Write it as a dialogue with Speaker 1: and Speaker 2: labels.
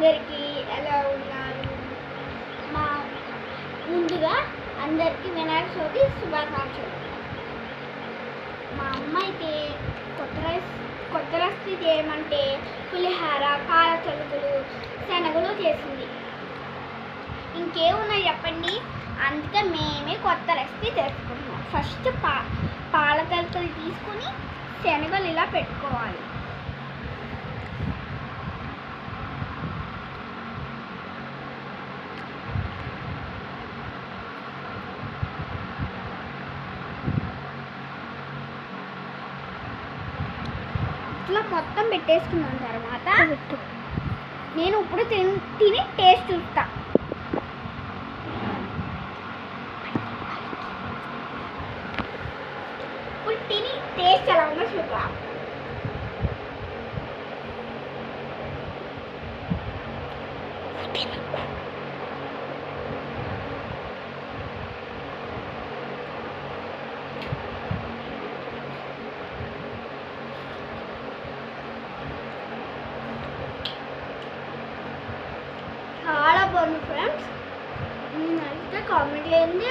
Speaker 1: అందరికీ ఎలా ఉన్నారు? మా ముందుగా అందరికీ వినాయక చవితి శుభాకాంక్షలు. మా అమ్మ అయితే కొత్త రెసిపీ చేయమంటే పులిహార, కార చలుకులు, శనగలు చేసింది. ఇంకేమున్నాయి చెప్పండి? అందుకే మేమే కొత్త రెసిపీ చేసుకుంటున్నాం. ఫస్ట్ పాల తలుకలు తీసుకుని శనగలు ఇలా పెట్టుకోవాలి. ఇట్లా మొత్తం పెట్టేసుకున్న తర్వాత నేను ఇప్పుడు తిని టేస్ట్ చూస్తా. ఇప్పుడు తిని టేస్ట్ ఎలా ఉందో చూద్దాం. చాలా బాగుంది ఫ్రెండ్స్. నేనైతే కామెంట్ చేయండి.